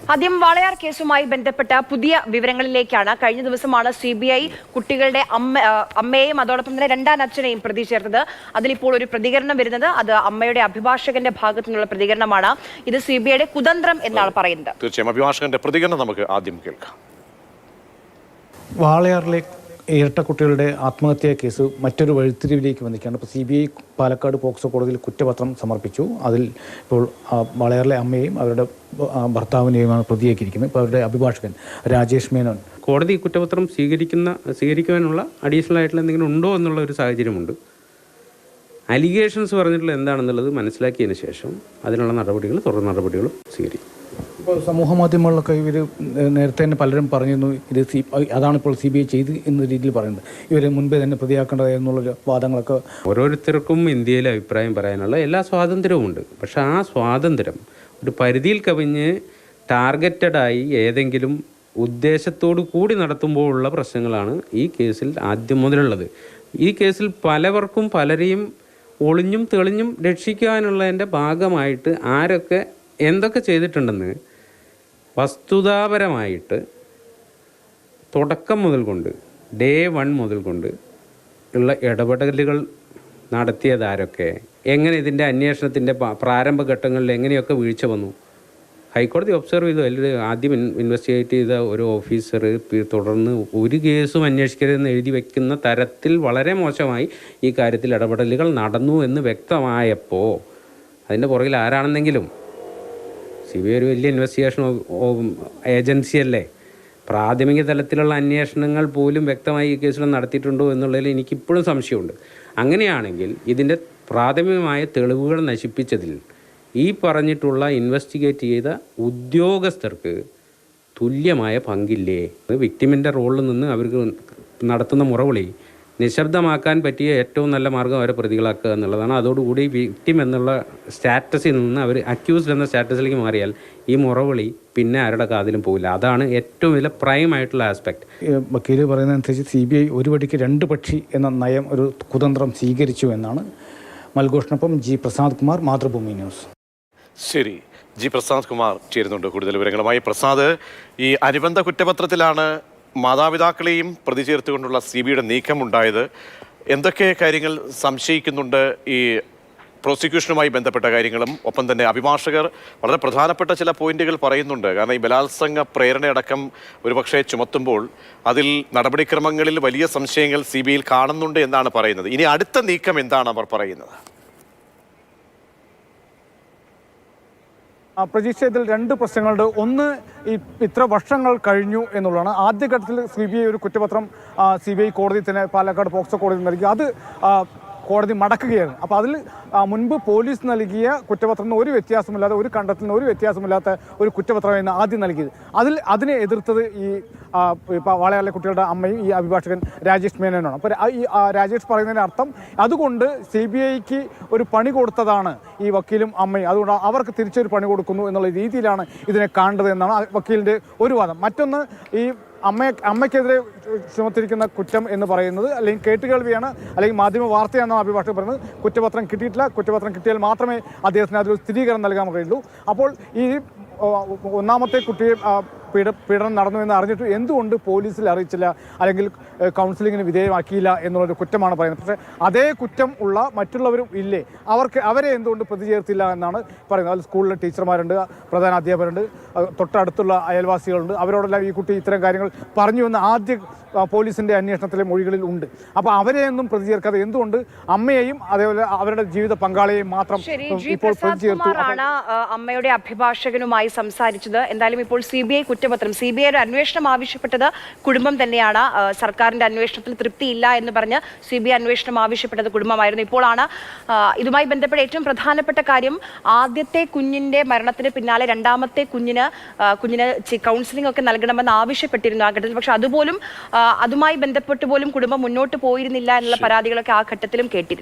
ആദ്യം വാളയാർ കേസുമായി ബന്ധപ്പെട്ട പുതിയ വിവരങ്ങളിലേക്കാണ്. കഴിഞ്ഞ ദിവസമാണ് CBI കുട്ടികളുടെ അമ്മയെയും അതോടൊപ്പം തന്നെ രണ്ടാം അച്ഛനെയും പ്രതി ചേർത്തത്. അതിലിപ്പോൾ ഒരു പ്രതികരണം വരുന്നത് അത് അമ്മയുടെ അഭിഭാഷകന്റെ ഭാഗത്തു നിന്നുള്ള പ്രതികരണമാണ്. ഇത് CBIയുടെ കുതന്ത്രം എന്നാണ് പറയുന്നത്. തീർച്ചയായും അഭിഭാഷകന്റെ പ്രതികരണം നമുക്ക് ആദ്യം കേൾക്കാം. വാളയാറിലെ ഇരട്ട കുട്ടികളുടെ ആത്മഹത്യാ കേസ് മറ്റൊരു വഴിത്തിരിവിലേക്ക് വന്നിരിക്കുകയാണ്. ഇപ്പോൾ CBI പാലക്കാട് പോക്സോ കോടതിയിൽ കുറ്റപത്രം സമർപ്പിച്ചു. അതിൽ ഇപ്പോൾ വാളയാറിലെ അമ്മയെയും അവരുടെ ഭർത്താവിനെയുമാണ് പ്രതിയാക്കിയിരിക്കുന്നത്. ഇപ്പോൾ അവരുടെ അഭിഭാഷകൻ രാജേഷ് മേനോൻ കോടതി കുറ്റപത്രം സ്വീകരിക്കുവാനുള്ള അഡീഷണൽ ആയിട്ടുള്ള എന്തെങ്കിലും ഉണ്ടോ എന്നുള്ള ഒരു സാഹചര്യമുണ്ട്. അലിഗേഷൻസ് പറഞ്ഞിട്ടുള്ള എന്താണെന്നുള്ളത് മനസ്സിലാക്കിയതിന് ശേഷം അതിനുള്ള തുടർ നടപടികളും സ്വീകരിക്കും. ഇപ്പോൾ സമൂഹ മാധ്യമങ്ങളിലൊക്കെ ഇവർ നേരത്തെ തന്നെ പലരും പറഞ്ഞിരുന്നു ഇത് അതാണിപ്പോൾ CBI ചെയ്ത് എന്ന രീതിയിൽ പറയുന്നത്. ഇവരെ മുൻപേ തന്നെ പ്രതിയാക്കേണ്ടതെന്നുള്ളൊരു വാദങ്ങളൊക്കെ. ഓരോരുത്തർക്കും ഇന്ത്യയിൽ അഭിപ്രായം പറയാനുള്ള എല്ലാ സ്വാതന്ത്ര്യവുമുണ്ട്. പക്ഷേ ആ സ്വാതന്ത്ര്യം ഒരു പരിധിയിൽ കവിഞ്ഞ് ടാർഗറ്റഡായി ഏതെങ്കിലും ഉദ്ദേശത്തോടു കൂടി നടത്തുമ്പോഴുള്ള പ്രശ്നങ്ങളാണ് ഈ കേസിൽ ആദ്യം മുതലുള്ളത്. ഈ കേസിൽ പലവർക്കും പലരെയും ഒളിഞ്ഞും തെളിഞ്ഞും രക്ഷിക്കാനുള്ളതിൻ്റെ ഭാഗമായിട്ട് ആരൊക്കെ എന്തൊക്കെ ചെയ്തിട്ടുണ്ടെന്ന് വസ്തുതാപരമായിട്ട് തുടക്കം മുതൽ കൊണ്ട് ഡേ 1 മുതൽ കൊണ്ട് ഉള്ള ഇടപെടലുകൾ നടത്തിയതാരൊക്കെ, എങ്ങനെ ഇതിൻ്റെ അന്വേഷണത്തിൻ്റെ പ്രാരംഭഘട്ടങ്ങളിൽ എങ്ങനെയൊക്കെ വീഴ്ച വന്നു, ഹൈക്കോടതി ഒബ്സർവ് ചെയ്തു. അതിൽ ആദ്യം ഇൻവെസ്റ്റിഗേറ്റ് ചെയ്ത ഒരു ഓഫീസർ തുടർന്ന് ഒരു കേസും അന്വേഷിക്കരുതെന്ന് എഴുതി വയ്ക്കുന്ന തരത്തിൽ വളരെ മോശമായി ഈ കാര്യത്തിൽ ഇടപെടലുകൾ നടന്നു എന്ന് വ്യക്തമായപ്പോൾ അതിൻ്റെ പുറകിൽ ആരാണെന്നെങ്കിലും CBI ഒരു വലിയ ഇൻവെസ്റ്റിഗേഷൻ ഏജൻസിയല്ലേ, പ്രാഥമിക തലത്തിലുള്ള അന്വേഷണങ്ങൾ പോലും വ്യക്തമായി ഈ കേസിൽ നടത്തിയിട്ടുണ്ടോ എന്നുള്ളതിൽ എനിക്കിപ്പോഴും സംശയമുണ്ട്. അങ്ങനെയാണെങ്കിൽ ഇതിൻ്റെ പ്രാഥമികമായ തെളിവുകൾ നശിപ്പിച്ചതിൽ ഈ പറഞ്ഞിട്ടുള്ള ഇൻവെസ്റ്റിഗേറ്റ് ചെയ്ത ഉദ്യോഗസ്ഥർക്ക് തുല്യമായ പങ്കില്ലേ? വിക്ടിമിൻ്റെ റോളിൽ നിന്ന് അവർക്ക് നടത്തുന്ന മുറവിളി നിശബ്ദമാക്കാൻ പറ്റിയ ഏറ്റവും നല്ല മാർഗ്ഗം അവരെ പ്രതികളാക്കുക എന്നുള്ളതാണ്. അതോടുകൂടി വിക്ടിം എന്നുള്ള സ്റ്റാറ്റസിൽ നിന്ന് അവർ അക്യൂസ്ഡ് എന്ന സ്റ്റാറ്റസിലേക്ക് മാറിയാൽ ഈ മുറവിളി പിന്നെ ആരുടെ കാതിലും പോകില്ല. അതാണ് ഏറ്റവും വലിയ പ്രൈം ആയിട്ടുള്ള ആസ്പെക്ട്. വക്കീൽ പറയുന്നതനുസരിച്ച് CBI ഒരു വടിക്ക് രണ്ട് പക്ഷി എന്ന നയം ഒരു കുതന്ത്രം സ്വീകരിച്ചു എന്നാണ്. മൽഘോഷിനൊപ്പം G. പ്രസാദ് കുമാർ, മാതൃഭൂമി ന്യൂസ്. ശരി, G. പ്രസാദ് കുമാർ ചേരുന്നുണ്ട് കൂടുതൽ വിവരങ്ങളുമായി. പ്രസാദ്, ഈ അനുബന്ധ കുറ്റപത്രത്തിലാണ് മാതാപിതാക്കളെയും പ്രതി ചേർത്തുകൊണ്ടുള്ള CBIയുടെ നീക്കമുണ്ടായത്. എന്തൊക്കെ കാര്യങ്ങൾ സംശയിക്കുന്നുണ്ട് ഈ പ്രോസിക്യൂഷനുമായി ബന്ധപ്പെട്ട കാര്യങ്ങളും? ഒപ്പം തന്നെ അഭിഭാഷകർ വളരെ പ്രധാനപ്പെട്ട ചില പോയിന്റുകൾ പറയുന്നുണ്ട്. കാരണം ഈ ബലാത്സംഗ പ്രേരണയടക്കം ഒരുപക്ഷെ ചുമത്തുമ്പോൾ അതിൽ നടപടിക്രമങ്ങളിൽ വലിയ സംശയങ്ങൾ CBIയിൽ കാണുന്നുണ്ട് എന്നാണ് പറയുന്നത്. ഇനി അടുത്ത നീക്കം എന്താണ് അവർ പറയുന്നത്? പ്രതീക്ഷ, ഇതിൽ രണ്ട് പ്രശ്നങ്ങളുണ്ട്. ഒന്ന്, ഇത്ര വർഷങ്ങൾ കഴിഞ്ഞു എന്നുള്ളതാണ്. ആദ്യഘട്ടത്തിൽ CBI ഒരു കുറ്റപത്രം CBI കോടതി തന്നെ പാലക്കാട് പോക്സോ കോടതി നൽകി. അത് കോടതി മടക്കുകയാണ്. അപ്പോൾ അതിൽ മുൻപ് പോലീസ് നൽകിയ കുറ്റപത്രത്തിന് ഒരു വ്യത്യാസമില്ലാതെ, ഒരു കണ്ടെത്തലിന് ഒരു വ്യത്യാസമില്ലാത്ത ഒരു കുറ്റപത്രമായിരുന്നു ആദ്യം നൽകിയത്. അതിനെ എതിർത്തത് ഈ വാളയാറിലെ കുട്ടികളുടെ അമ്മയും ഈ അഭിഭാഷകൻ രാജേഷ് മേനോനാണ്. അപ്പോൾ ഈ രാജേഷ് പറയുന്നതിൻ്റെ അർത്ഥം അതുകൊണ്ട് CBIക്ക് ഒരു പണി കൊടുത്തതാണ് ഈ വക്കീലും അമ്മയും, അതുകൊണ്ട് അവർക്ക് തിരിച്ചൊരു പണി കൊടുക്കുന്നു എന്നുള്ള രീതിയിലാണ് ഇതിനെ കാണേണ്ടത് എന്നാണ് വക്കീലിൻ്റെ ഒരു വാദം. മറ്റൊന്ന്, ഈ അമ്മയ്ക്കെതിരെ ചുമത്തിരിക്കുന്ന കുറ്റം എന്ന് പറയുന്നത് അല്ലെങ്കിൽ കേട്ടുകേൾവിയാണ്, അല്ലെങ്കിൽ മാധ്യമ വാർത്തയാണെന്നാണ് അഭിഭാഷകർ പറയുന്നത്. കുറ്റപത്രം കിട്ടിയിട്ടില്ല. കുറ്റപത്രം കിട്ടിയാൽ മാത്രമേ അദ്ദേഹത്തിന് അതിലൊരു സ്ഥിരീകരണം നൽകാൻ കഴിയുള്ളൂ. അപ്പോൾ ഈ ഒന്നാമത്തെ കുട്ടിയെ പീഡനം നടന്നു എന്ന് അറിഞ്ഞിട്ട് എന്തുകൊണ്ട് പോലീസിൽ അറിയിച്ചില്ല, അല്ലെങ്കിൽ കൗൺസിലിങ്ങിന് വിധേയമാക്കിയില്ല എന്നുള്ളൊരു കുറ്റമാണ് പറയുന്നത്. പക്ഷേ അതേ കുറ്റം ഉള്ള മറ്റുള്ളവരും ഇല്ലേ, അവരെ എന്തുകൊണ്ട് പ്രതി ചേർത്തില്ല എന്നാണ് പറയുന്നത്. അതിൽ സ്കൂളിലെ ടീച്ചർമാരുണ്ട്, പ്രധാന അധ്യാപകരുണ്ട്, തൊട്ടടുത്തുള്ള അയൽവാസികളുണ്ട്. അവരോടെല്ലാം ഈ കുട്ടി ഇത്തരം കാര്യങ്ങൾ പറഞ്ഞു എന്ന് ആദ്യ പോലീസിൻ്റെ അന്വേഷണത്തിലെ മൊഴികളിൽ ഉണ്ട്. അപ്പോൾ അവരെയൊന്നും പ്രതി ചേർക്കാതെ എന്തുകൊണ്ട് അമ്മയെയും അതേപോലെ അവരുടെ ജീവിത പങ്കാളിയെയും മാത്രം ഇപ്പോൾ പ്രതി ചേർത്തു? അമ്മയുടെ അഭിഭാഷകനുമായി സംസാരിച്ചത്. എന്തായാലും ഇപ്പോൾ CBI കുറ്റപത്രം, CBI ഒരു അന്വേഷണം ആവശ്യപ്പെട്ടത് കുടുംബം തന്നെയാണ്. സർക്കാരിന്റെ അന്വേഷണത്തിൽ തൃപ്തിയില്ല എന്ന് പറഞ്ഞ് CBI അന്വേഷണം ആവശ്യപ്പെട്ടത് കുടുംബമായിരുന്നു. ഇപ്പോഴാണ് ഇതുമായി ബന്ധപ്പെട്ട ഏറ്റവും പ്രധാനപ്പെട്ട കാര്യം, ആദ്യത്തെ കുഞ്ഞിന്റെ മരണത്തിന് പിന്നാലെ രണ്ടാമത്തെ കുഞ്ഞിന് കൗൺസിലിംഗ് ഒക്കെ നൽകണമെന്ന് ആവശ്യപ്പെട്ടിരുന്നു ആ ഘട്ടത്തിൽ. പക്ഷെ അതുപോലും അതുമായി ബന്ധപ്പെട്ട് പോലും കുടുംബം മുന്നോട്ട് പോയിരുന്നില്ല എന്നുള്ള പരാതികളൊക്കെ ആ ഘട്ടത്തിലും കേട്ടിരുന്നു.